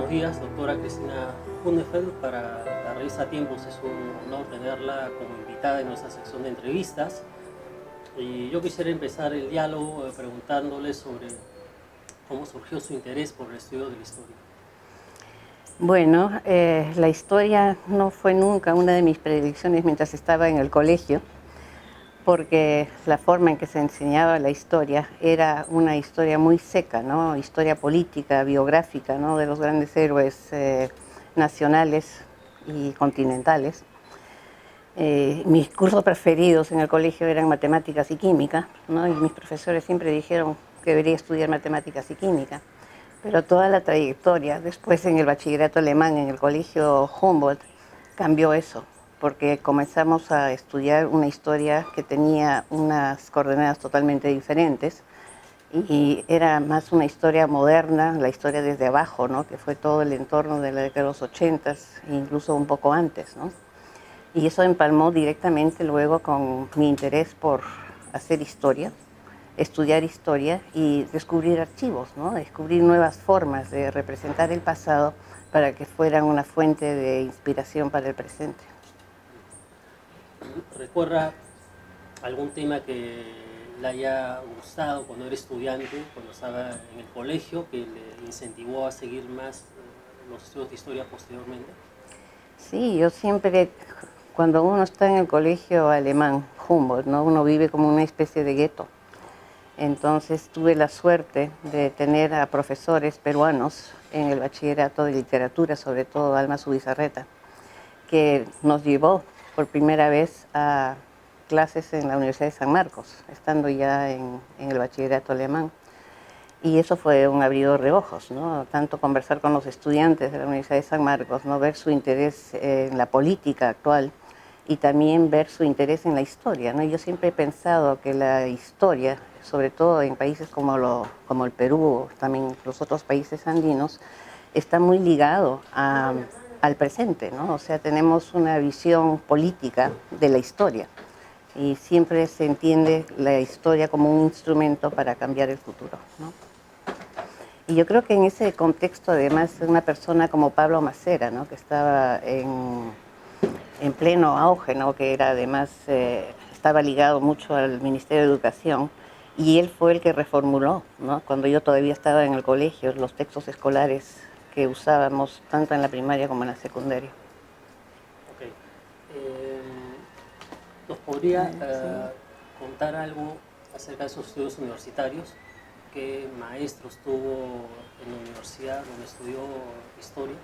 buenos días, doctora Cristina Hunefeld. Para la revista Tiempos es un honor tenerla como invitada en nuestra sección de entrevistas. Y yo quisiera empezar el diálogo preguntándole sobre cómo surgió su interés por el estudio de la historia. Bueno, la historia no fue nunca una de mis predilecciones mientras estaba en el colegio, porque la forma en que se enseñaba la historia era una historia muy seca, ¿no? Historia política, biográfica, ¿no? De los grandes héroes nacionales y continentales. Mis cursos preferidos en el colegio eran matemáticas y química, ¿no? Y mis profesores siempre dijeron que debería estudiar matemáticas y química. Pero toda la trayectoria, después en el bachillerato alemán, en el colegio Humboldt, cambió eso, porque comenzamos a estudiar una historia que tenía unas coordenadas totalmente diferentes y era más una historia moderna, la historia desde abajo, ¿no? Que fue todo el entorno de la década de los 80, incluso un poco antes, ¿no? Y eso empalmó directamente luego con mi interés por hacer historia, estudiar historia y descubrir archivos, ¿no? Descubrir nuevas formas de representar el pasado para que fueran una fuente de inspiración para el presente. ¿Recuerda algún tema que le haya gustado cuando era estudiante, cuando estaba en el colegio, que le incentivó a seguir más los estudios de historia posteriormente? Sí, yo siempre, cuando uno está en el colegio alemán, Humboldt, ¿no? Uno vive como una especie de gueto. Entonces tuve la suerte de tener a profesores peruanos en el bachillerato de literatura, sobre todo Alma Zubizarreta, que nos llevó por primera vez a clases en la Universidad de San Marcos, estando ya en el bachillerato alemán. Y eso fue un abridor de ojos, ¿no? Tanto conversar con los estudiantes de la Universidad de San Marcos, ¿no? Ver su interés en la política actual y también ver su interés en la historia, ¿no? Yo siempre he pensado que la historia, sobre todo en países como el Perú, también los otros países andinos, está muy ligado al presente, ¿no? O sea, tenemos una visión política de la historia y siempre se entiende la historia como un instrumento para cambiar el futuro, ¿no? Y yo creo que en ese contexto, además, una persona como Pablo Macera, ¿no? Que estaba en pleno auge, ¿no? Que era además, estaba ligado mucho al Ministerio de Educación, y él fue el que reformuló, ¿no? Cuando yo todavía estaba en el colegio, los textos escolares que usábamos tanto en la primaria como en la secundaria. Ok. ¿Nos podría Sí. contar algo acerca de sus estudios universitarios? ¿Qué maestros tuvo en la universidad donde estudió historia?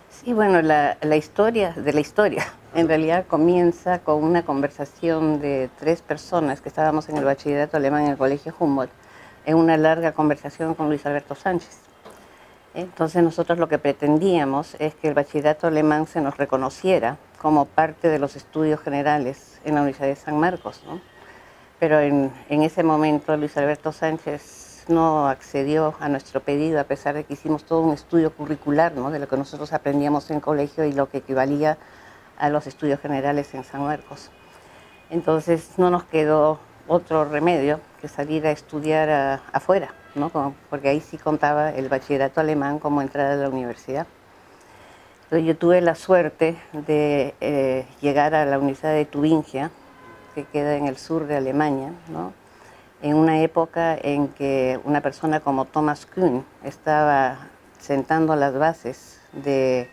Sí, bueno, la historia de la historia en realidad comienza con una conversación de tres personas que estábamos en el bachillerato alemán en el colegio Humboldt, en una larga conversación con Luis Alberto Sánchez. Entonces nosotros lo que pretendíamos es que el bachillerato alemán se nos reconociera como parte de los estudios generales en la Universidad de San Marcos, ¿no? Pero en ese momento Luis Alberto Sánchez no accedió a nuestro pedido, a pesar de que hicimos todo un estudio curricular, ¿no? De lo que nosotros aprendíamos en colegio y lo que equivalía a los estudios generales en San Marcos. Entonces no nos quedó otro remedio que salir a estudiar afuera, ¿no? Porque ahí sí contaba el bachillerato alemán como entrada a la universidad. Entonces yo tuve la suerte de llegar a la Universidad de Tubingia, que queda en el sur de Alemania, ¿no? En una época en que una persona como Thomas Kuhn estaba sentando las bases de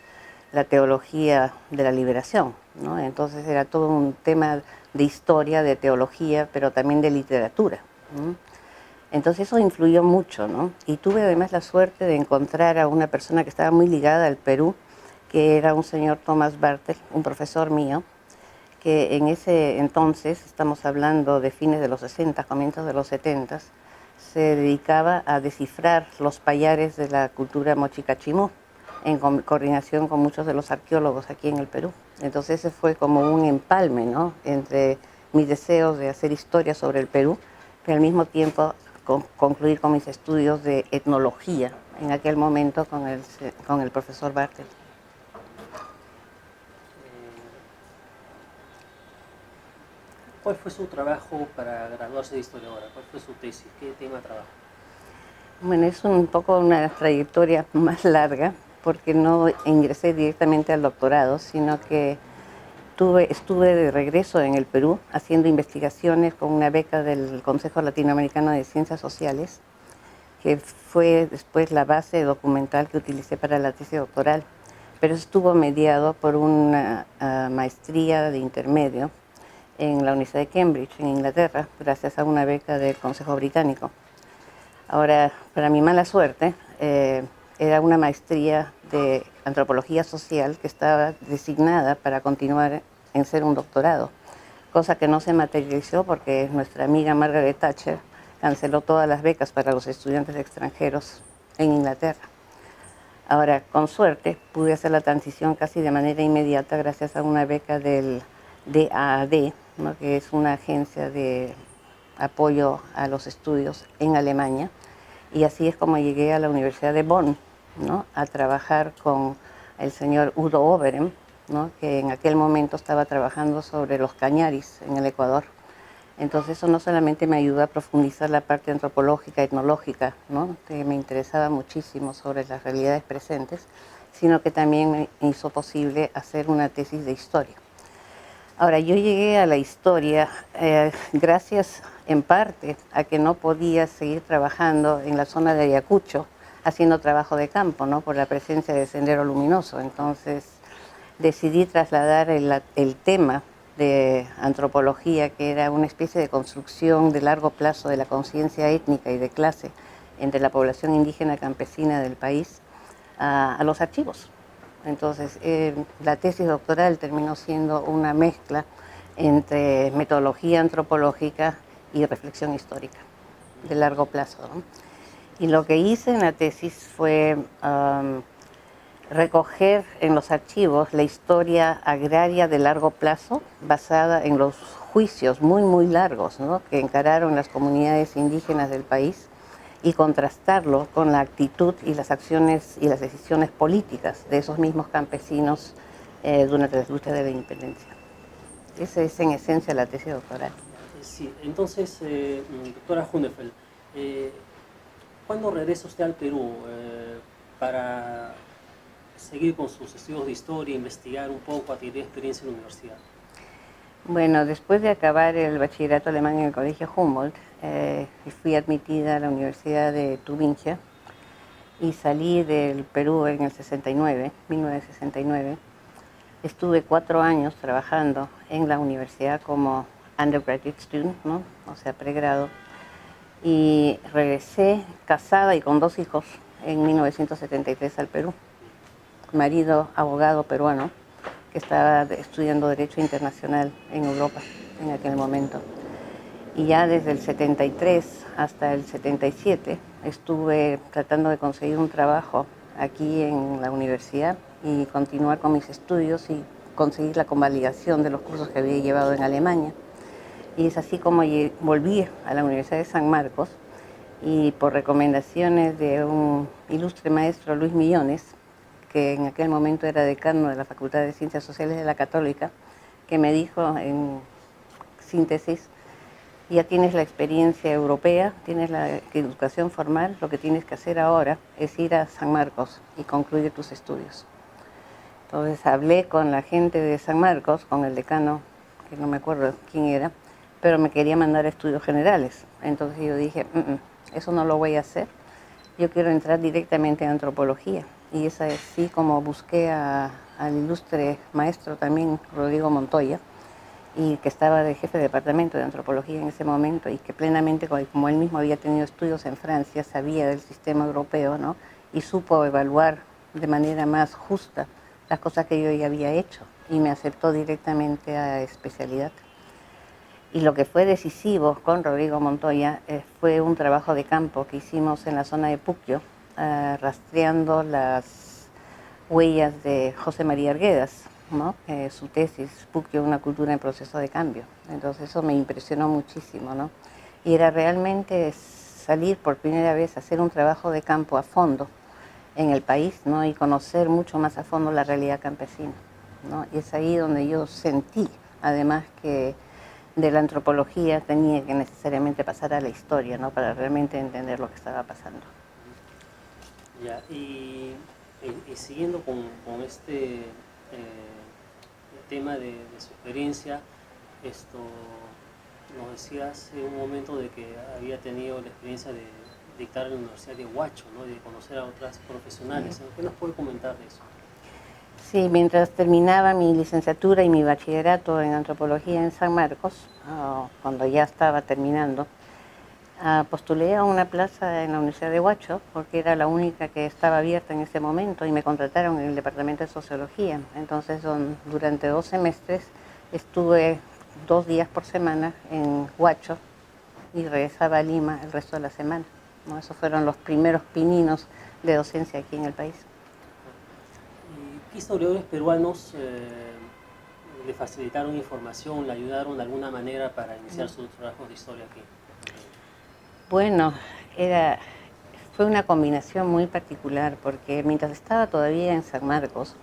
la teología de la liberación, ¿no? Entonces era todo un tema de historia, de teología, pero también de literatura, ¿no? Entonces eso influyó mucho, ¿no? Y tuve además la suerte de encontrar a una persona que estaba muy ligada al Perú, que era un señor Thomas Bartel, un profesor mío, que en ese entonces, estamos hablando de fines de los 60, comienzos de los 70, se dedicaba a descifrar los payares de la cultura mochicachimú, en coordinación con muchos de los arqueólogos aquí en el Perú. Entonces ese fue como un empalme, ¿no? Entre mis deseos de hacer historia sobre el Perú, pero al mismo tiempo concluir con mis estudios de etnología, en aquel momento con el profesor Bartel. ¿Cuál fue su trabajo para graduarse de historiadora? ¿Cuál fue su tesis? ¿Qué tema trabajó? Bueno, es un poco una trayectoria más larga, porque no ingresé directamente al doctorado, sino que estuve de regreso en el Perú haciendo investigaciones con una beca del Consejo Latinoamericano de Ciencias Sociales, que fue después la base documental que utilicé para la tesis doctoral, pero estuvo mediado por una maestría de intermedio en la Universidad de Cambridge, en Inglaterra, gracias a una beca del Consejo Británico. Ahora, para mi mala suerte, era una maestría de antropología social que estaba designada para continuar en ser un doctorado, cosa que no se materializó porque nuestra amiga Margaret Thatcher canceló todas las becas para los estudiantes extranjeros en Inglaterra. Ahora, con suerte, pude hacer la transición casi de manera inmediata gracias a una beca del DAAD, ¿no?, que es una agencia de apoyo a los estudios en Alemania, y así es como llegué a la Universidad de Bonn, ¿no?, a trabajar con el señor Udo Oberem, ¿no?, que en aquel momento estaba trabajando sobre los cañaris en el Ecuador. Entonces eso no solamente me ayudó a profundizar la parte antropológica, etnológica, ¿no?, que me interesaba muchísimo sobre las realidades presentes, sino que también me hizo posible hacer una tesis de historia. Ahora, yo llegué a la historia gracias en parte a que no podía seguir trabajando en la zona de Ayacucho, haciendo trabajo de campo, ¿no?, por la presencia de Sendero Luminoso. Entonces decidí trasladar el tema de antropología, que era una especie de construcción de largo plazo de la conciencia étnica y de clase entre la población indígena campesina del país, a los archivos. Entonces, la tesis doctoral terminó siendo una mezcla entre metodología antropológica y reflexión histórica de largo plazo, ¿no? Y lo que hice en la tesis fue recoger en los archivos la historia agraria de largo plazo basada en los juicios muy largos, ¿no?, que encararon las comunidades indígenas del país, y contrastarlo con la actitud y las acciones y las decisiones políticas de esos mismos campesinos durante las luchas de la independencia. Esa es en esencia la tesis doctoral. Sí, entonces, doctora Hunefeld, ¿cuándo regresa usted al Perú para seguir con sus estudios de historia, investigar un poco, adquirir experiencia en la universidad? Bueno, después de acabar el bachillerato alemán en el Colegio Humboldt, fui admitida a la Universidad de Tubingia y salí del Perú en el 1969. Estuve 4 años trabajando en la universidad como undergraduate student, ¿no?, o sea, pregrado, y regresé casada y con 2 hijos en 1973 al Perú. Marido abogado peruano que estaba estudiando Derecho Internacional en Europa en aquel momento. Y ya desde el 73 hasta el 77 estuve tratando de conseguir un trabajo aquí en la universidad y continuar con mis estudios y conseguir la convalidación de los cursos que había llevado en Alemania. Y es así como volví a la Universidad de San Marcos, y por recomendaciones de un ilustre maestro, Luis Millones, que en aquel momento era decano de la Facultad de Ciencias Sociales de la Católica, que me dijo en síntesis: ya tienes la experiencia europea, tienes la educación formal, lo que tienes que hacer ahora es ir a San Marcos y concluir tus estudios. Entonces hablé con la gente de San Marcos, con el decano, que no me acuerdo quién era, pero me quería mandar a estudios generales. Entonces yo dije, eso no lo voy a hacer, yo quiero entrar directamente en antropología. Y es así como busqué al ilustre maestro también, Rodrigo Montoya, y que estaba de jefe de departamento de antropología en ese momento, y que plenamente, como él mismo había tenido estudios en Francia, sabía del sistema europeo, ¿no?, y supo evaluar de manera más justa las cosas que yo ya había hecho, y me aceptó directamente a especialidad. Y lo que fue decisivo con Rodrigo Montoya fue un trabajo de campo que hicimos en la zona de Puquio, rastreando las huellas de José María Arguedas, ¿no?, su tesis, Puquio, una cultura en proceso de cambio. Entonces eso me impresionó muchísimo, ¿no? Y era realmente salir por primera vez a hacer un trabajo de campo a fondo en el país, ¿no?, y conocer mucho más a fondo la realidad campesina, ¿no? Y es ahí donde yo sentí, además, que de la antropología tenía que necesariamente pasar a la historia, ¿no?, para realmente entender lo que estaba pasando. Ya, y Y siguiendo con este tema de su experiencia, esto nos decía hace un momento de que había tenido la experiencia de dictar en la Universidad de Huacho, ¿no? Y de conocer a otras profesionales, ¿no? ¿Qué nos puede comentar de eso? Sí, mientras terminaba mi licenciatura y mi bachillerato en antropología en San Marcos, cuando ya estaba terminando, postulé a una plaza en la Universidad de Huacho porque era la única que estaba abierta en ese momento y me contrataron en el departamento de sociología. Entonces, durante 2 semestres estuve 2 días por semana en Huacho y regresaba a Lima el resto de la semana, ¿no? Esos fueron los primeros pininos de docencia aquí en el país. ¿Y qué historiadores peruanos le facilitaron información, le ayudaron de alguna manera para iniciar sus trabajos de historia aquí? Bueno, fue una combinación muy particular porque mientras estaba todavía en San Marcos,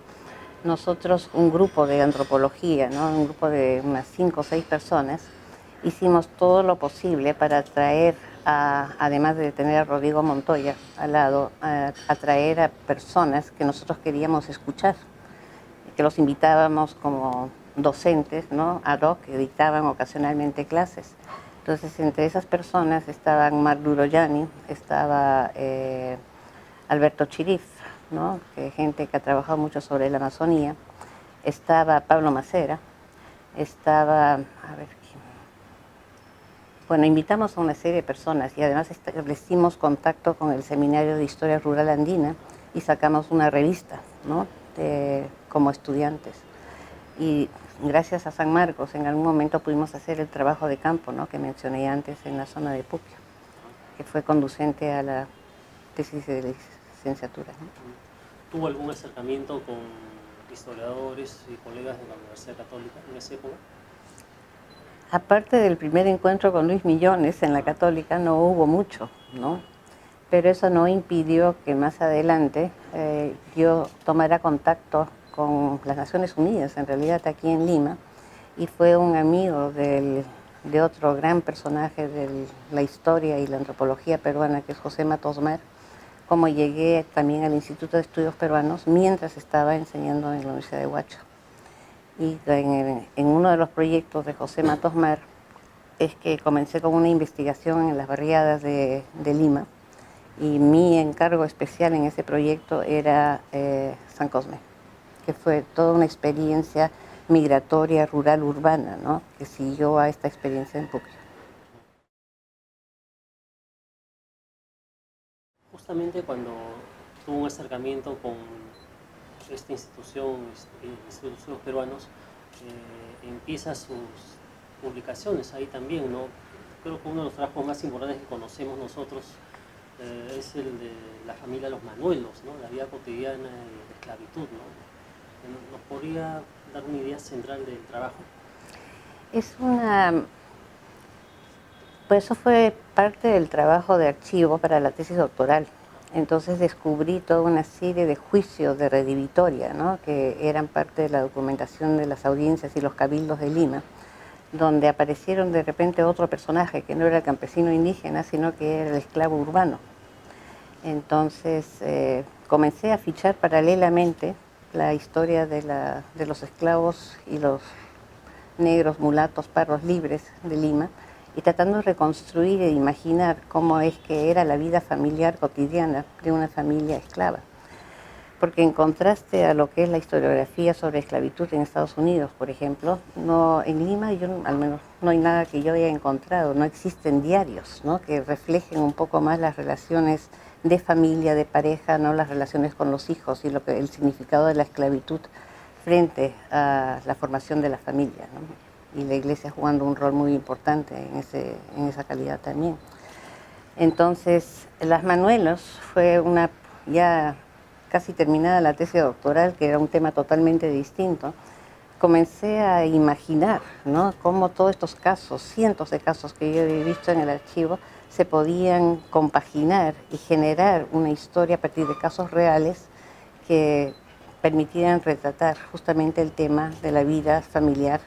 nosotros, un grupo de antropología, ¿no? Un grupo de unas 5 o 6 personas, hicimos todo lo posible para atraer, además de tener a Rodrigo Montoya al lado, atraer a personas que nosotros queríamos escuchar, que los invitábamos como docentes, ¿no? Ad hoc, que dictaban ocasionalmente clases. Entonces, entre esas personas estaban Marc Duroyani, estaba Alberto Chirif, ¿no? Que gente que ha trabajado mucho sobre la Amazonía, estaba Pablo Macera, estaba, a ver, bueno, invitamos a una serie de personas y además establecimos contacto con el Seminario de Historia Rural Andina y sacamos una revista, ¿no? Como estudiantes. Y gracias a San Marcos en algún momento pudimos hacer el trabajo de campo, ¿no? Que mencioné antes en la zona de Puquio, que fue conducente a la tesis de licenciatura, ¿no? ¿Tuvo algún acercamiento con historiadores y colegas de la Universidad Católica en esa época? Aparte del primer encuentro con Luis Millones en la Católica, no hubo mucho, ¿no? Pero eso no impidió que más adelante yo tomara contacto con las Naciones Unidas, en realidad aquí en Lima, y fue un amigo de otro gran personaje de la historia y la antropología peruana, que es José Matos Mar, como llegué también al Instituto de Estudios Peruanos mientras estaba enseñando en la Universidad de Huacho. Y en uno de los proyectos de José Matos Mar es que comencé con una investigación en las barriadas de Lima, y mi encargo especial en ese proyecto era San Cosme, que fue toda una experiencia migratoria, rural, urbana, ¿no? Que siguió a esta experiencia en Puquio. Justamente cuando tuvo un acercamiento con esta institución, institutos peruanos, empieza sus publicaciones ahí también, ¿no? Creo que uno de los trabajos más importantes que conocemos nosotros es el de la familia Los Manuelos, ¿no? La vida cotidiana y la esclavitud, ¿no? ¿Nos podría dar una idea central del trabajo? Pues eso fue parte del trabajo de archivo para la tesis doctoral. Entonces descubrí toda una serie de juicios de redivitoria, ¿no? Que eran parte de la documentación de las audiencias y los cabildos de Lima, donde aparecieron de repente otro personaje que no era el campesino indígena, sino que era el esclavo urbano. Entonces comencé a fichar paralelamente la historia de los esclavos y los negros, mulatos, parros libres de Lima, y tratando de reconstruir e imaginar cómo es que era la vida familiar cotidiana de una familia esclava. Porque en contraste a lo que es la historiografía sobre esclavitud en Estados Unidos, por ejemplo, en Lima al menos no hay nada que yo haya encontrado, no existen diarios, ¿no? Que reflejen un poco más las relaciones de familia, de pareja, ¿no? Las relaciones con los hijos y el significado de la esclavitud frente a la formación de la familia, ¿no? Y la iglesia jugando un rol muy importante en esa calidad también. Entonces, Las Manuelos fue ya casi terminada la tesis doctoral, que era un tema totalmente distinto. Comencé a imaginar, ¿no? Cómo todos estos casos, cientos de casos que yo he visto en el archivo, se podían compaginar y generar una historia a partir de casos reales que permitieran retratar justamente el tema de la vida familiar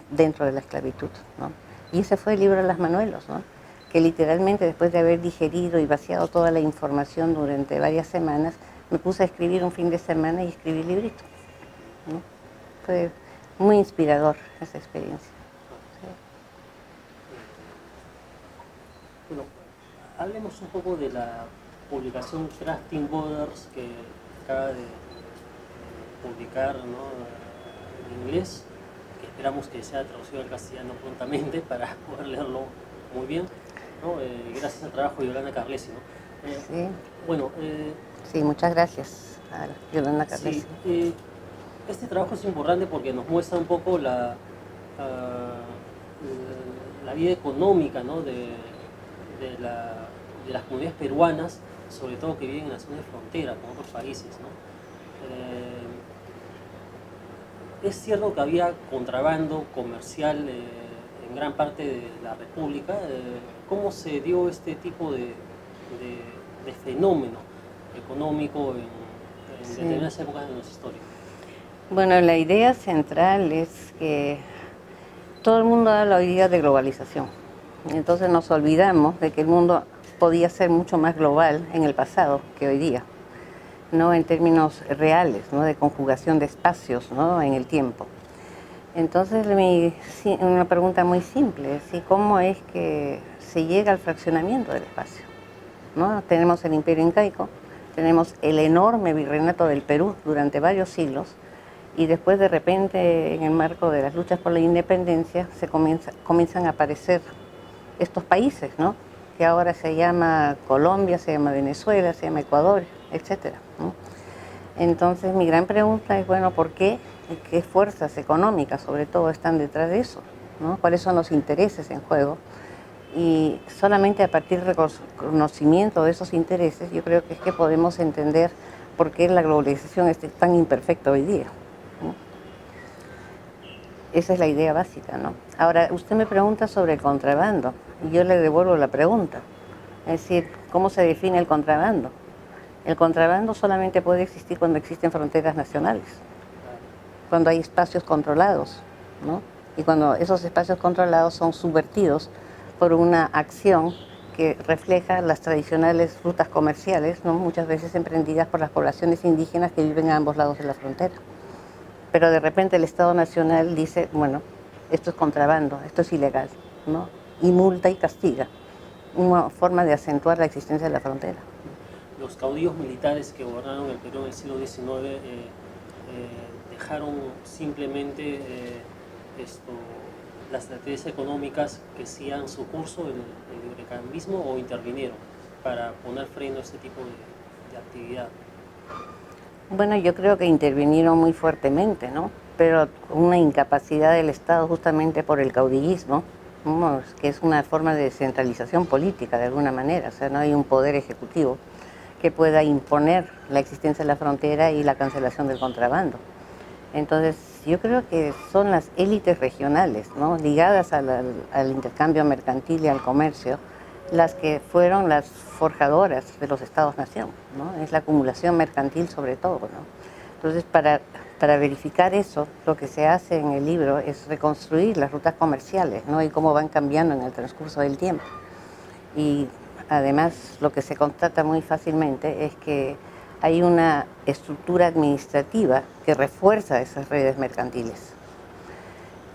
dentro de la esclavitud, ¿no? Y ese fue el libro de Las Manuelos, ¿no? Que literalmente después de haber digerido y vaciado toda la información durante varias semanas, me puse a escribir un fin de semana y escribí el librito, ¿no? Fue muy inspirador esa experiencia. Sí. Bueno, hablemos un poco de la publicación Crafting Borders que acaba de publicar, ¿no?, en inglés, que esperamos que sea traducido al castellano prontamente para poder leerlo muy bien, ¿no? Gracias al trabajo de Yolanda Carlesi, ¿no? Sí. Bueno, Sí, muchas gracias a Yolanda Carlesi. sí, este trabajo es importante porque nos muestra un poco la vida económica, ¿no?, de las comunidades peruanas, sobre todo que viven en la zona de frontera con otros países, ¿no? Es cierto que había contrabando comercial en gran parte de la República. ¿Cómo se dio este tipo de fenómeno económico en determinadas épocas de nuestra historia? Bueno, la idea central es que todo el mundo habla hoy día de globalización. Entonces nos olvidamos de que el mundo podía ser mucho más global en el pasado que hoy día, ¿no? En términos reales, ¿no?, de conjugación de espacios, ¿no?, en el tiempo. Entonces, una pregunta muy simple, ¿sí?, ¿cómo es que se llega al fraccionamiento del espacio? ¿No? Tenemos el Imperio Incaico, tenemos el enorme virreinato del Perú durante varios siglos, y después de repente, en el marco de las luchas por la independencia, comienzan a aparecer estos países, ¿no?, que ahora se llama Colombia, se llama Venezuela, se llama Ecuador, etcétera, ¿no? Entonces mi gran pregunta es, bueno, ¿por qué? ¿Qué fuerzas económicas sobre todo están detrás de eso, ¿no? ¿Cuáles son los intereses en juego? Y solamente a partir del conocimiento de esos intereses yo creo que es que podemos entender por qué la globalización es tan imperfecta hoy día, ¿no? Esa es la idea básica, ¿no? Ahora, usted me pregunta sobre el contrabando y yo le devuelvo la pregunta. Es decir, ¿cómo se define el contrabando? El contrabando solamente puede existir cuando existen fronteras nacionales, cuando hay espacios controlados, ¿no? Y cuando esos espacios controlados son subvertidos por una acción que refleja las tradicionales rutas comerciales, ¿no?, muchas veces emprendidas por las poblaciones indígenas que viven a ambos lados de la frontera. Pero de repente el Estado Nacional dice, bueno, esto es contrabando, esto es ilegal, ¿no?, y multa y castiga, una forma de acentuar la existencia de la frontera. Los caudillos militares que gobernaron el Perú en el siglo XIX dejaron simplemente las estrategias económicas que sigan su curso, el librecambismo, o intervinieron para poner freno a este tipo de actividad. Bueno, yo creo que intervinieron muy fuertemente, ¿no?, pero una incapacidad del Estado justamente por el caudillismo, ¿no?, que es una forma de descentralización política de alguna manera, o sea, no hay un poder ejecutivo que pueda imponer la existencia de la frontera y la cancelación del contrabando. Entonces, yo creo que son las élites regionales, ¿no?, ligadas al intercambio mercantil y al comercio, las que fueron las forjadoras de los estados-nación, ¿no? Es la acumulación mercantil sobre todo, ¿no? Entonces, para verificar eso, lo que se hace en el libro es reconstruir las rutas comerciales, ¿no?, y cómo van cambiando en el transcurso del tiempo. Y además, lo que se constata muy fácilmente es que hay una estructura administrativa que refuerza esas redes mercantiles.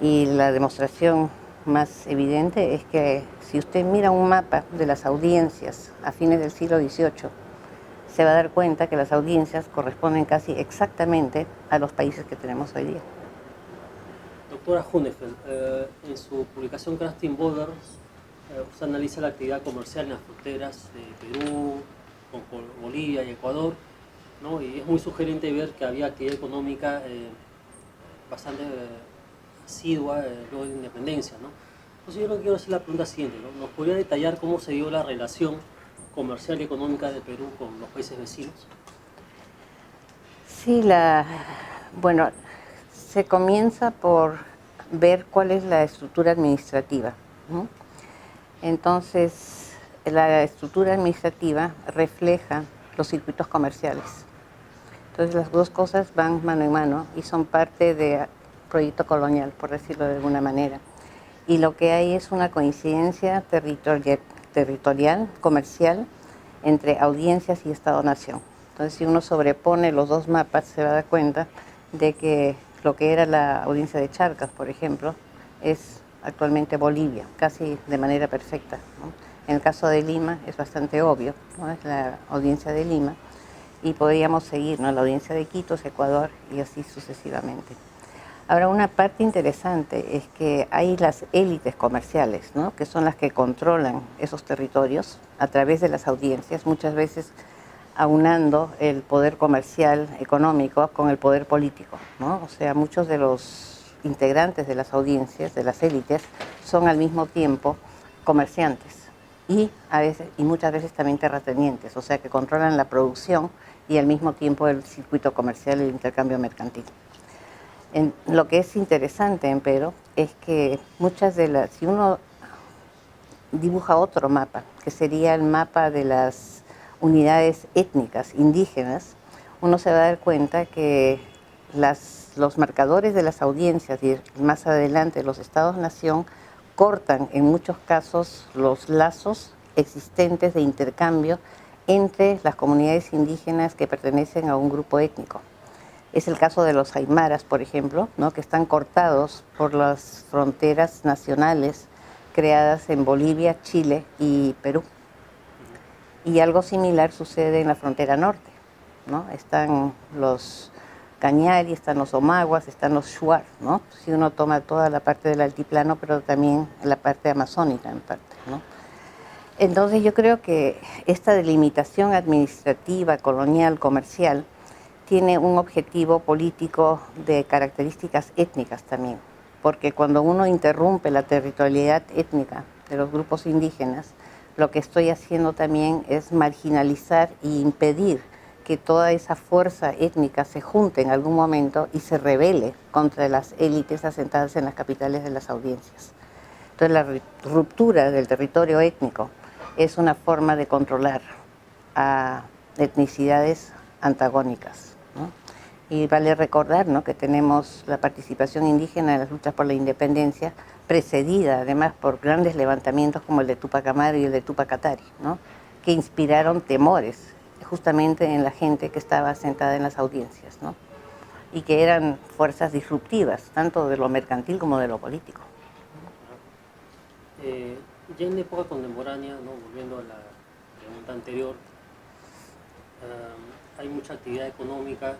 Y la demostración más evidente es que si usted mira un mapa de las audiencias a fines del siglo XVIII, se va a dar cuenta que las audiencias corresponden casi exactamente a los países que tenemos hoy día. Doctora Hunefeld, en su publicación Crafting Borders, usted analiza la actividad comercial en las fronteras de Perú, con Bolivia y Ecuador, ¿no? Y es muy sugerente ver que había actividad económica bastante asidua luego de la independencia, ¿no? Entonces yo quiero hacer la pregunta siguiente, ¿no? ¿Nos podría detallar cómo se dio la relación comercial y económica de Perú con los países vecinos? Sí, bueno, se comienza por ver cuál es la estructura administrativa, ¿no? Entonces, la estructura administrativa refleja los circuitos comerciales. Entonces, las dos cosas van mano en mano y son parte del proyecto colonial, por decirlo de alguna manera. Y lo que hay es una coincidencia territorial, comercial, entre audiencias y Estado-nación. Entonces, si uno sobrepone los dos mapas, se va a dar cuenta de que lo que era la audiencia de Charcas, por ejemplo, es actualmente Bolivia, casi de manera perfecta, ¿no? En el caso de Lima es bastante obvio, ¿no? Es la audiencia de Lima, y podríamos seguir, ¿no? La audiencia de Quito, Ecuador, y así sucesivamente. Ahora, una parte interesante es que hay las élites comerciales, ¿no? Que son las que controlan esos territorios a través de las audiencias, muchas veces aunando el poder comercial, económico, con el poder político, ¿no? O sea, muchos de los integrantes de las audiencias, de las élites, son al mismo tiempo comerciantes y muchas veces también terratenientes, o sea, que controlan la producción y al mismo tiempo el circuito comercial y el intercambio mercantil. Lo que es interesante, empero, es que si uno dibuja otro mapa, que sería el mapa de las unidades étnicas indígenas, uno se va a dar cuenta que los marcadores de las audiencias y más adelante los estados-nación cortan en muchos casos los lazos existentes de intercambio entre las comunidades indígenas que pertenecen a un grupo étnico. Es el caso de los aymaras, por ejemplo, ¿no? Que están cortados por las fronteras nacionales creadas en Bolivia, Chile y Perú. Y algo similar sucede en la frontera norte, ¿no? Están los Cañari, están los Omaguas, están los Shuar, ¿no? Si uno toma toda la parte del altiplano, pero también la parte amazónica en parte, ¿no? Entonces yo creo que esta delimitación administrativa, colonial, comercial, tiene un objetivo político de características étnicas también, porque cuando uno interrumpe la territorialidad étnica de los grupos indígenas, lo que estoy haciendo también es marginalizar e impedir que toda esa fuerza étnica se junte en algún momento y se rebele contra las élites asentadas en las capitales de las audiencias. Entonces la ruptura del territorio étnico es una forma de controlar a etnicidades antagónicas, ¿no? Y vale recordar, ¿no?, que tenemos la participación indígena en las luchas por la independencia, precedida además por grandes levantamientos como el de Túpac Amaru y el de Túpac Katari, ¿no?, que inspiraron temores justamente en la gente que estaba asentada en las audiencias, ¿no?, y que eran fuerzas disruptivas, tanto de lo mercantil como de lo político. Ya en la época contemporánea, ¿no?, volviendo a la pregunta anterior, hay mucha actividad económica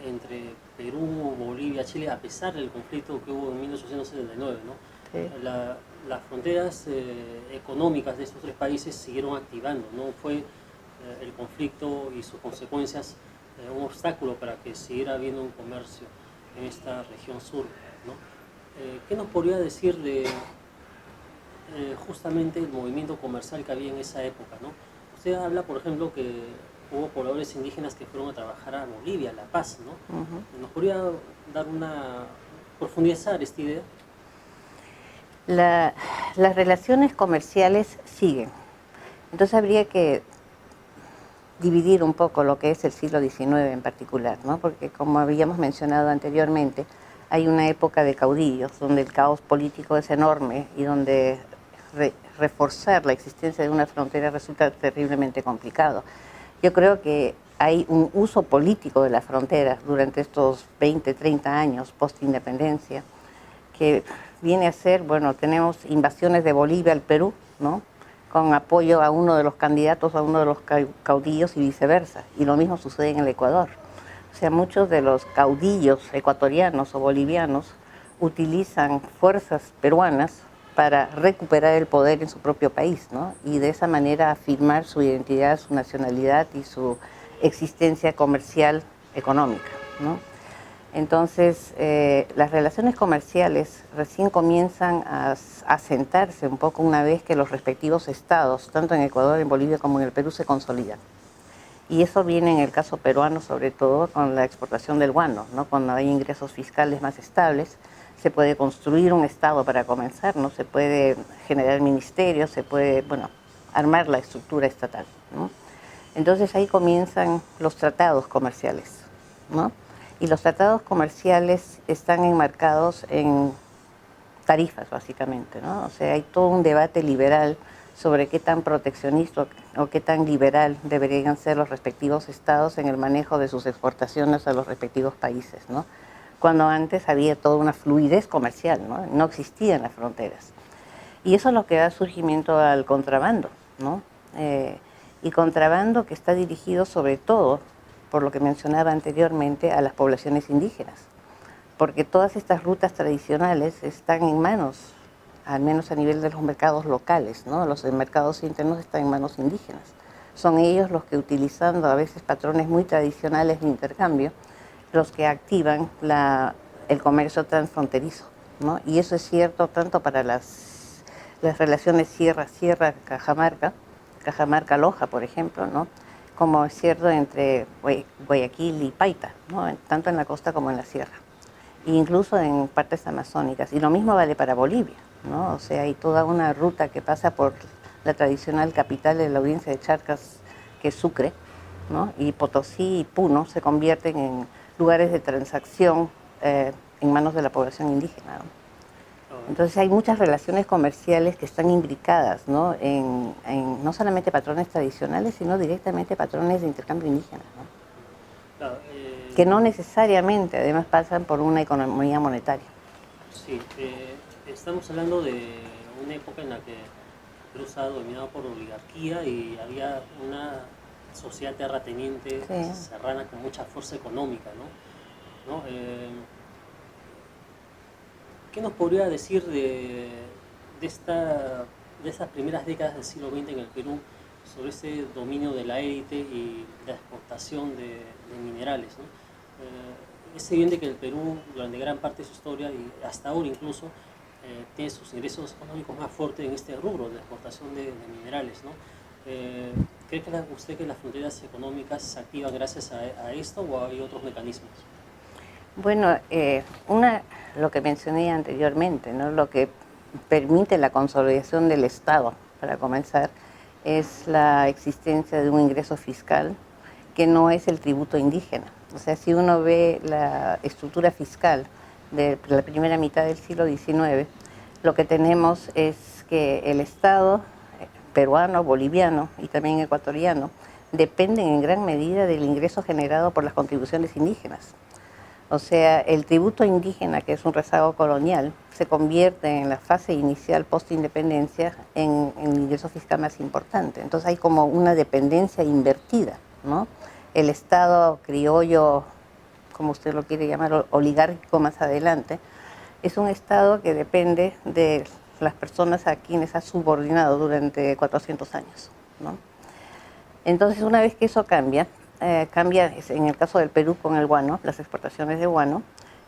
entre Perú, Bolivia, Chile, a pesar del conflicto que hubo en 1879, ¿no? Sí. Las fronteras económicas de estos tres países siguieron activando, ¿no? Fue el conflicto y sus consecuencias un obstáculo para que siguiera habiendo un comercio en esta región sur, ¿no? ¿Qué nos podría decir de justamente el movimiento comercial que había en esa época, ¿no? Usted habla, por ejemplo, que hubo pobladores indígenas que fueron a trabajar a Bolivia, a La Paz, ¿no? ¿Nos podría dar profundizar esta idea? Las relaciones comerciales siguen. Entonces habría que dividir un poco lo que es el siglo XIX en particular, ¿no? Porque como habíamos mencionado anteriormente, hay una época de caudillos donde el caos político es enorme y donde reforzar la existencia de una frontera resulta terriblemente complicado. Yo creo que hay un uso político de la frontera durante estos 20, 30 años post-independencia que viene a ser, bueno, tenemos invasiones de Bolivia al Perú, ¿no?, con apoyo a uno de los candidatos, a uno de los caudillos y viceversa. Y lo mismo sucede en el Ecuador. O sea, muchos de los caudillos ecuatorianos o bolivianos utilizan fuerzas peruanas para recuperar el poder en su propio país, ¿no? Y de esa manera afirmar su identidad, su nacionalidad y su existencia comercial económica, ¿no? Entonces, las relaciones comerciales recién comienzan a asentarse un poco una vez que los respectivos estados, tanto en Ecuador, en Bolivia como en el Perú, se consolidan. Y eso viene en el caso peruano, sobre todo con la exportación del guano, ¿no? Cuando hay ingresos fiscales más estables, se puede construir un estado para comenzar, ¿no? Se puede generar ministerios, se puede, bueno, armar la estructura estatal, ¿no? Entonces ahí comienzan los tratados comerciales, ¿no? Y los tratados comerciales están enmarcados en tarifas, básicamente, ¿no? O sea, hay todo un debate liberal sobre qué tan proteccionista o qué tan liberal deberían ser los respectivos estados en el manejo de sus exportaciones a los respectivos países, ¿no? Cuando antes había toda una fluidez comercial, ¿no? No existían las fronteras. Y eso es lo que da surgimiento al contrabando, ¿no? Y contrabando que está dirigido sobre todo, por lo que mencionaba anteriormente, a las poblaciones indígenas, porque todas estas rutas tradicionales están en manos, al menos a nivel de los mercados locales, ¿no? Los mercados internos están en manos indígenas. Son ellos los que, utilizando a veces patrones muy tradicionales de intercambio, los que activan el comercio transfronterizo, ¿no? Y eso es cierto tanto para las relaciones sierra-sierra, Cajamarca-Loja, por ejemplo, ¿no? Como es cierto entre Guayaquil y Paita, ¿no? Tanto en la costa como en la sierra, e incluso en partes amazónicas. Y lo mismo vale para Bolivia, ¿no? O sea, hay toda una ruta que pasa por la tradicional capital de la audiencia de Charcas, que es Sucre, ¿no? Y Potosí y Puno se convierten en lugares de transacción en manos de la población indígena, ¿no? Entonces hay muchas relaciones comerciales que están imbricadas, ¿no? En no solamente patrones tradicionales, sino directamente patrones de intercambio indígena, ¿no? Claro, Que no necesariamente además pasan por una economía monetaria. sí, estamos hablando de una época en la que Perú estaba dominado por oligarquía y había una sociedad terrateniente serrana con mucha fuerza económica, ¿no? ¿Qué nos podría decir de estas primeras décadas del siglo XX en el Perú sobre ese dominio de la élite y la exportación de minerales, ¿no? Es evidente que el Perú durante gran parte de su historia y hasta ahora incluso tiene sus ingresos económicos más fuertes en este rubro de exportación de minerales, ¿no? ¿Cree usted que las fronteras económicas se activan gracias a esto o hay otros mecanismos? Bueno, lo que mencioné anteriormente, ¿no? Lo que permite la consolidación del Estado, para comenzar, es la existencia de un ingreso fiscal que no es el tributo indígena. O sea, si uno ve la estructura fiscal de la primera mitad del siglo XIX, lo que tenemos es que el Estado peruano, boliviano y también ecuatoriano dependen en gran medida del ingreso generado por las contribuciones indígenas. O sea, el tributo indígena, que es un rezago colonial, se convierte en la fase inicial post-independencia en el ingreso fiscal más importante. Entonces hay como una dependencia invertida, ¿no? El Estado criollo, como usted lo quiere llamar, oligárquico más adelante, es un Estado que depende de las personas a quienes ha subordinado durante 400 años, ¿no? Entonces, una vez que eso cambia en el caso del Perú con el guano, las exportaciones de guano,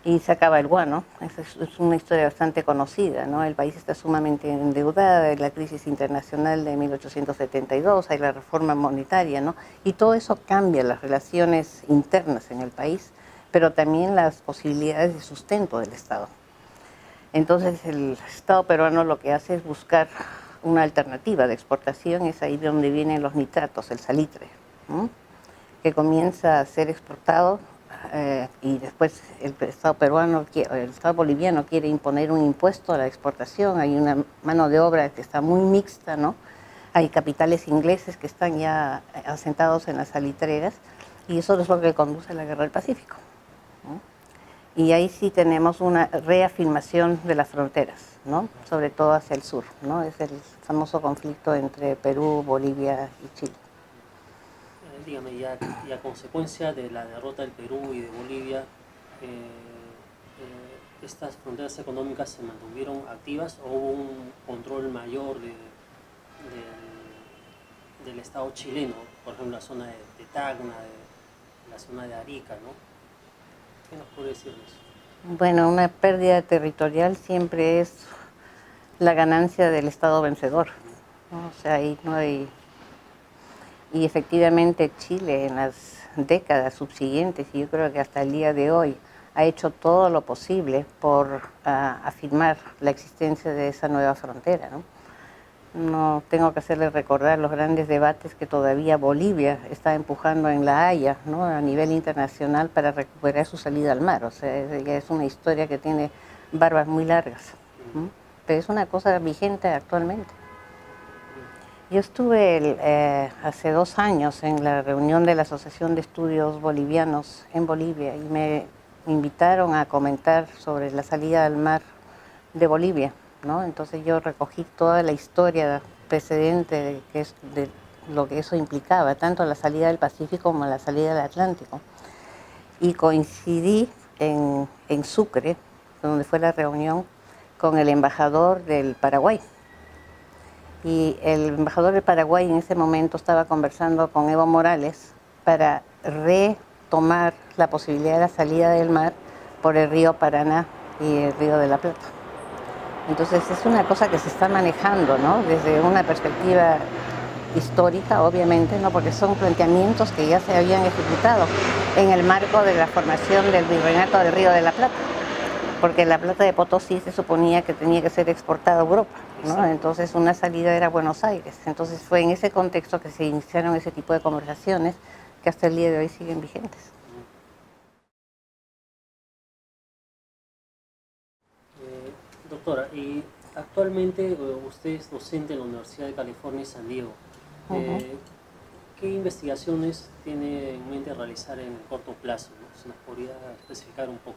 y se acaba el guano. Es una historia bastante conocida, ¿no? El país está sumamente endeudado, hay la crisis internacional de 1872, hay la reforma monetaria, ¿no? Y todo eso cambia las relaciones internas en el país, pero también las posibilidades de sustento del Estado. Entonces el Estado peruano lo que hace es buscar una alternativa de exportación, es ahí donde vienen los nitratos, el salitre, ¿no? Que comienza a ser exportado y después el Estado boliviano quiere imponer un impuesto a la exportación. Hay una mano de obra que está muy mixta, ¿no? Hay capitales ingleses que están ya asentados en las salitreras y eso es lo que conduce a la Guerra del Pacífico, ¿no? Y ahí sí tenemos una reafirmación de las fronteras, ¿no? Sobre todo hacia el sur, ¿no? Es el famoso conflicto entre Perú, Bolivia y Chile. Dígame, y a consecuencia de la derrota del Perú y de Bolivia, ¿estas fronteras económicas se mantuvieron activas o hubo un control mayor del Estado chileno? Por ejemplo, la zona de Tacna, la zona de Arica, ¿no? ¿Qué nos puede decir de eso? Bueno, una pérdida territorial siempre es la ganancia del Estado vencedor, ¿no? O sea, ahí no hay... Y efectivamente Chile en las décadas subsiguientes, y yo creo que hasta el día de hoy, ha hecho todo lo posible por afirmar la existencia de esa nueva frontera, ¿no? No tengo que hacerle recordar los grandes debates que todavía Bolivia está empujando en La Haya, ¿no? A nivel internacional para recuperar su salida al mar. O sea, es una historia que tiene barbas muy largas, ¿no? Pero es una cosa vigente actualmente. Yo estuve hace 2 años en la reunión de la Asociación de Estudios Bolivianos en Bolivia y me invitaron a comentar sobre la salida al mar de Bolivia, ¿no? Entonces yo recogí toda la historia precedente de lo que eso implicaba, tanto la salida del Pacífico como la salida del Atlántico. Y coincidí en Sucre, donde fue la reunión, con el embajador del Paraguay. Y el embajador del Paraguay en ese momento estaba conversando con Evo Morales para retomar la posibilidad de la salida del mar por el río Paraná y el río de la Plata. Entonces es una cosa que se está manejando, ¿no? Desde una perspectiva histórica, obviamente, ¿no? Porque son planteamientos que ya se habían ejecutado en el marco de la formación del virreinato del río de la Plata, porque la plata de Potosí se suponía que tenía que ser exportada a Europa, ¿no? Entonces una salida era Buenos Aires. Entonces fue en ese contexto que se iniciaron ese tipo de conversaciones que hasta el día de hoy siguen vigentes. Doctora, y actualmente usted es docente en la Universidad de California, San Diego. ¿Qué investigaciones tiene en mente realizar en el corto plazo, ¿no? ¿Se nos podría especificar un poco?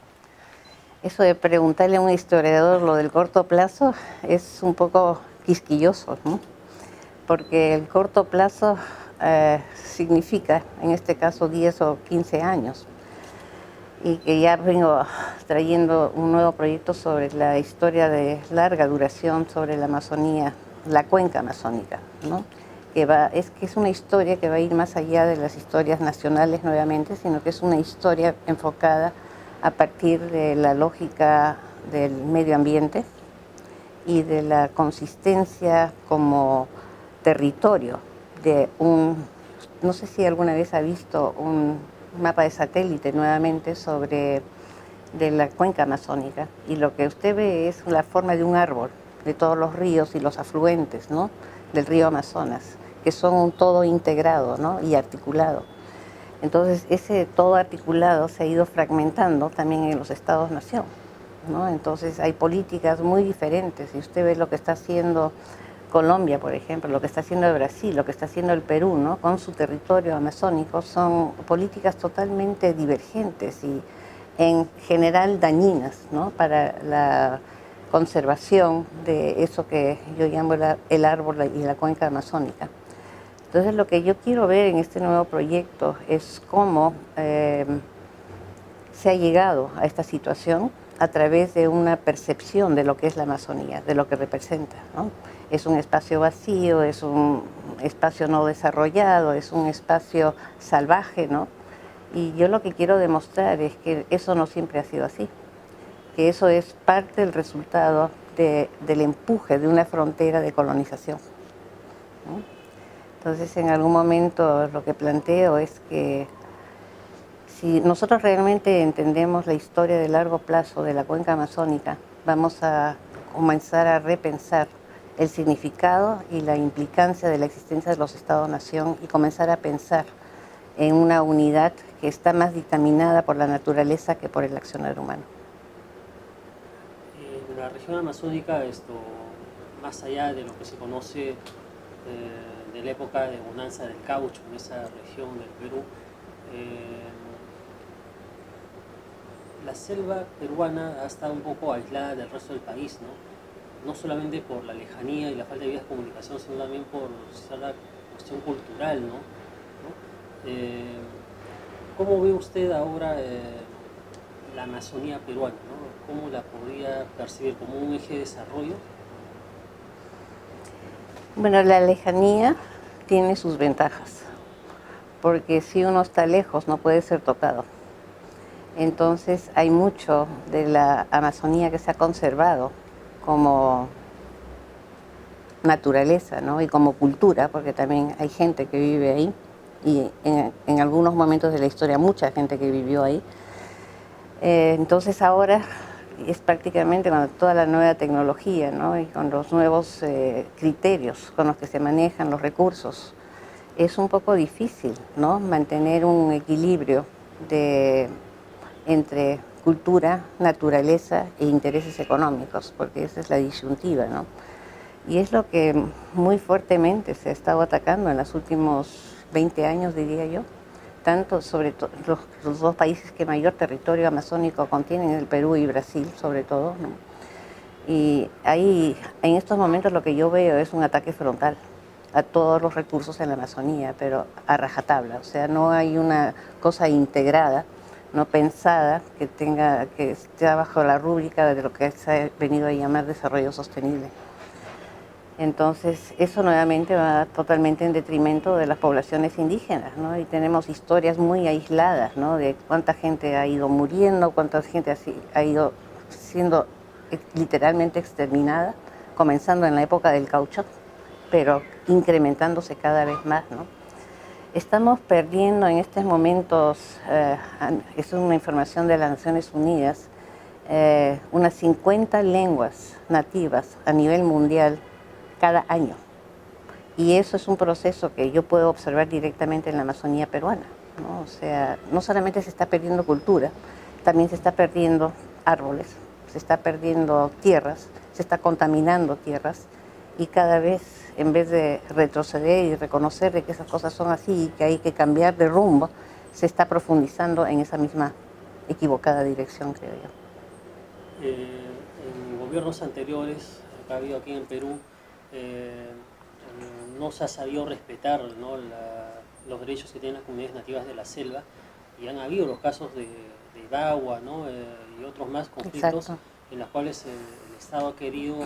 Eso de preguntarle a un historiador lo del corto plazo es un poco quisquilloso, ¿no? Porque el corto plazo significa, en este caso, 10 o 15 años. Y que ya vengo trayendo un nuevo proyecto sobre la historia de larga duración sobre la Amazonía, la cuenca amazónica, ¿no? Que es una historia que va a ir más allá de las historias nacionales nuevamente, sino que es una historia enfocada a partir de la lógica del medio ambiente y de la consistencia como territorio de no sé si alguna vez ha visto un mapa de satélite nuevamente de la cuenca amazónica, y lo que usted ve es la forma de un árbol, de todos los ríos y los afluentes, ¿no?, del río Amazonas, que son un todo integrado, ¿no?, y articulado. Entonces, ese todo articulado se ha ido fragmentando también en los estados-nación, ¿no? Entonces, hay políticas muy diferentes. Si usted ve lo que está haciendo Colombia, por ejemplo, lo que está haciendo Brasil, lo que está haciendo el Perú, ¿no?, con su territorio amazónico, son políticas totalmente divergentes y en general dañinas, ¿no?, para la conservación de eso que yo llamo el árbol y la cuenca amazónica. Entonces, lo que yo quiero ver en este nuevo proyecto es cómo se ha llegado a esta situación a través de una percepción de lo que es la Amazonía, de lo que representa, ¿no? Es un espacio vacío, es un espacio no desarrollado, es un espacio salvaje, ¿no? Y yo lo que quiero demostrar es que eso no siempre ha sido así, que eso es parte del resultado del empuje de una frontera de colonización, ¿no? Entonces, en algún momento lo que planteo es que si nosotros realmente entendemos la historia de largo plazo de la cuenca amazónica, vamos a comenzar a repensar el significado y la implicancia de la existencia de los Estados-nación y comenzar a pensar en una unidad que está más dictaminada por la naturaleza que por el accionar humano. En la región amazónica, más allá de lo que se conoce de la época de bonanza del caucho en esa región del Perú, la selva peruana ha estado un poco aislada del resto del país, ¿no? No solamente por la lejanía y la falta de vías de comunicación, sino también por la cuestión cultural, ¿no? ¿Cómo ve usted ahora la Amazonía peruana, ¿no? ¿Cómo la podría percibir como un eje de desarrollo? Bueno, la lejanía tiene sus ventajas, porque si uno está lejos no puede ser tocado. Entonces hay mucho de la Amazonía que se ha conservado como naturaleza, ¿no?, y como cultura, porque también hay gente que vive ahí, y en algunos momentos de la historia mucha gente que vivió ahí. Entonces ahora es prácticamente con toda la nueva tecnología, ¿no?, y con los nuevos criterios con los que se manejan los recursos, es un poco difícil, ¿no?, mantener un equilibrio entre cultura, naturaleza e intereses económicos, porque esa es la disyuntiva, ¿no? Y es lo que muy fuertemente se ha estado atacando en los últimos 20 años, diría yo. Tanto sobre los dos países que mayor territorio amazónico contienen, el Perú y Brasil sobre todo, ¿no? Y ahí, en estos momentos lo que yo veo es un ataque frontal a todos los recursos en la Amazonía, pero a rajatabla. O sea, no hay una cosa integrada, no pensada, que esté bajo la rúbrica de lo que se ha venido a llamar desarrollo sostenible. Entonces, eso nuevamente va totalmente en detrimento de las poblaciones indígenas, ¿no? Y tenemos historias muy aisladas, ¿no? De cuánta gente ha ido muriendo, cuánta gente ha ido siendo literalmente exterminada, comenzando en la época del caucho, pero incrementándose cada vez más, ¿no? Estamos perdiendo en estos momentos, es una información de las Naciones Unidas, unas 50 lenguas nativas a nivel mundial cada año. Y eso es un proceso que yo puedo observar directamente en la Amazonía peruana, ¿no? O sea, no solamente se está perdiendo cultura, también se está perdiendo árboles, se está perdiendo tierras, se está contaminando tierras, y cada vez, en vez de retroceder y reconocer de que esas cosas son así y que hay que cambiar de rumbo, se está profundizando en esa misma equivocada dirección, creo yo. En gobiernos anteriores que ha habido aquí en Perú, no se ha sabido respetar, ¿no?, los derechos que tienen las comunidades nativas de la selva, y han habido los casos de Bagua, ¿no?, y otros más conflictos. Exacto. En los cuales el Estado ha querido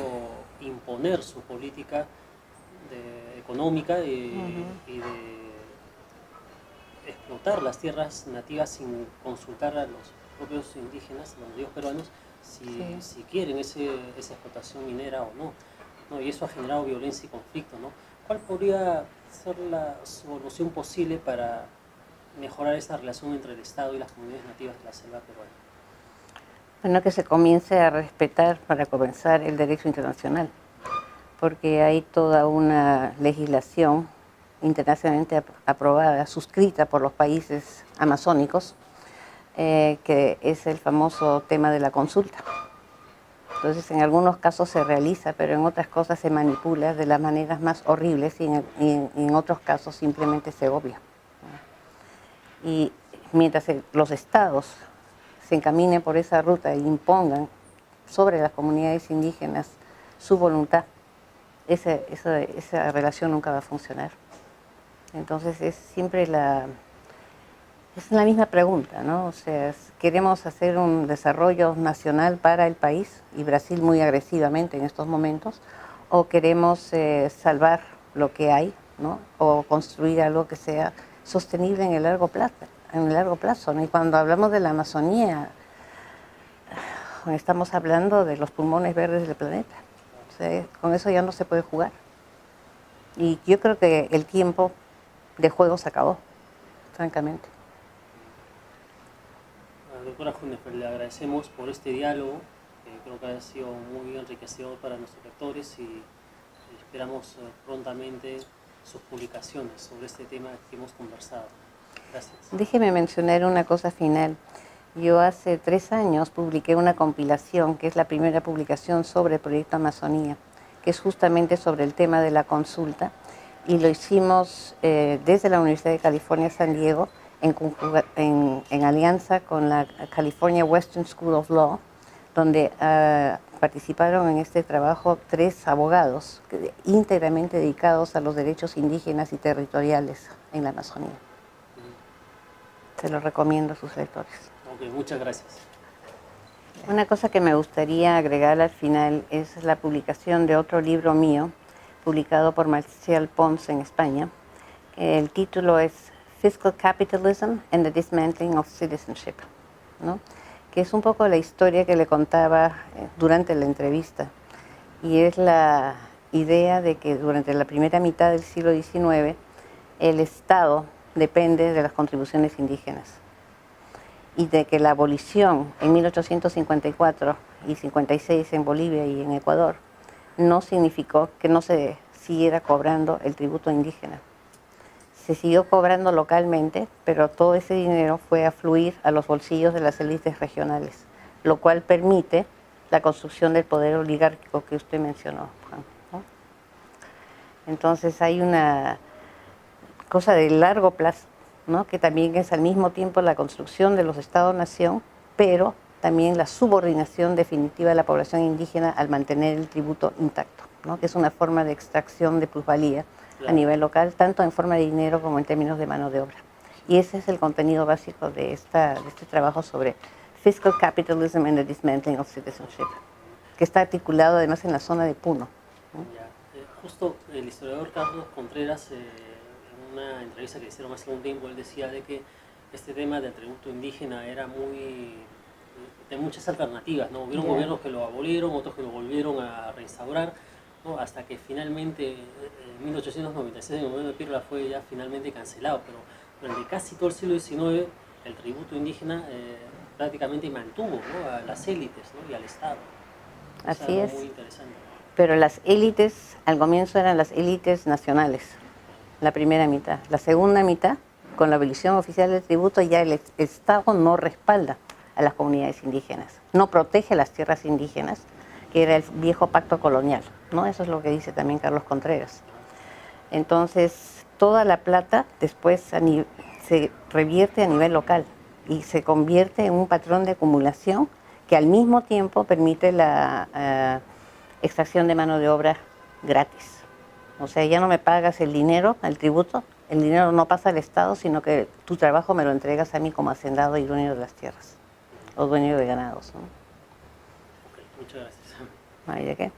imponer su política económica y de explotar las tierras nativas sin consultar a los propios indígenas, los nativos peruanos, si quieren esa explotación minera o no, ¿no? Y eso ha generado violencia y conflicto, ¿no? ¿Cuál podría ser la solución posible para mejorar esa relación entre el Estado y las comunidades nativas de la selva peruana? Bueno, que se comience a respetar, para comenzar, el derecho internacional, porque hay toda una legislación internacionalmente aprobada, suscrita por los países amazónicos, que es el famoso tema de la consulta. Entonces, en algunos casos se realiza, pero en otras cosas se manipula de las maneras más horribles, y en otros casos simplemente se obvia. Y mientras los estados se encaminen por esa ruta e impongan sobre las comunidades indígenas su voluntad, esa relación nunca va a funcionar. Entonces es siempre la misma pregunta, ¿no? O sea, queremos hacer un desarrollo nacional para el país, y Brasil muy agresivamente en estos momentos, o queremos salvar lo que hay, ¿no? O construir algo que sea sostenible en el largo plazo, ¿no? Y cuando hablamos de la Amazonía, estamos hablando de los pulmones verdes del planeta. O sea, con eso ya no se puede jugar. Y yo creo que el tiempo de juego se acabó, francamente. Doctora Hunefeld, le agradecemos por este diálogo, creo que ha sido muy enriquecedor para nuestros lectores, y esperamos prontamente sus publicaciones sobre este tema que hemos conversado. Gracias. Déjeme mencionar una cosa final. Yo hace 3 años publiqué una compilación, que es la primera publicación sobre el Proyecto Amazonía, que es justamente sobre el tema de la consulta, y lo hicimos desde la Universidad de California, San Diego, en alianza con la California Western School of Law, donde participaron en este trabajo 3 abogados íntegramente dedicados a los derechos indígenas y territoriales en la Amazonía. Se lo recomiendo a sus lectores. Ok, muchas gracias. Una cosa que me gustaría agregar al final es la publicación de otro libro mío, publicado por Marcial Pons en España. El título es Fiscal Capitalism and the Dismantling of Citizenship, ¿no? Que es un poco la historia que le contaba durante la entrevista, y es la idea de que durante la primera mitad del siglo XIX el Estado depende de las contribuciones indígenas, y de que la abolición en 1854 y 56 en Bolivia y en Ecuador no significó que no se siguiera cobrando el tributo indígena. Se siguió cobrando localmente, pero todo ese dinero fue a fluir a los bolsillos de las élites regionales, lo cual permite la construcción del poder oligárquico que usted mencionó, Juan, ¿no? Entonces hay una cosa de largo plazo, ¿no? Que también es al mismo tiempo la construcción de los Estados-nación, pero también la subordinación definitiva de la población indígena al mantener el tributo intacto, ¿no? Que es una forma de extracción de plusvalía a nivel local, tanto en forma de dinero como en términos de mano de obra. Y ese es el contenido básico de este trabajo sobre Fiscal Capitalism and the Dismantling of Citizenship, que está articulado además en la zona de Puno, ¿no? Justo el historiador Carlos Contreras, en una entrevista que le hicieron hace un tiempo, él decía de que este tema del tributo indígena era de muchas alternativas, ¿no? Hubieron gobiernos que lo abolieron, otros que lo volvieron a reinstaurar, ¿no? Hasta que finalmente en 1896 el gobierno de Pirla fue ya finalmente cancelado, pero durante casi todo el siglo XIX el tributo indígena prácticamente mantuvo, ¿no? A las élites, ¿no? Y al Estado. Así es. Muy interesante. Pero las élites, al comienzo eran las élites nacionales, la primera mitad. La segunda mitad, con la abolición oficial del tributo, ya el Estado no respalda a las comunidades indígenas, no protege las tierras indígenas, que era el viejo pacto colonial, ¿no? Eso es lo que dice también Carlos Contreras. Entonces, toda la plata después se revierte a nivel local y se convierte en un patrón de acumulación que al mismo tiempo permite la extracción de mano de obra gratis. O sea, ya no me pagas el dinero, el tributo, el dinero no pasa al Estado, sino que tu trabajo me lo entregas a mí como hacendado y dueño de las tierras, o dueño de ganados, ¿no? Okay, muchas gracias. ¿Ay, de qué?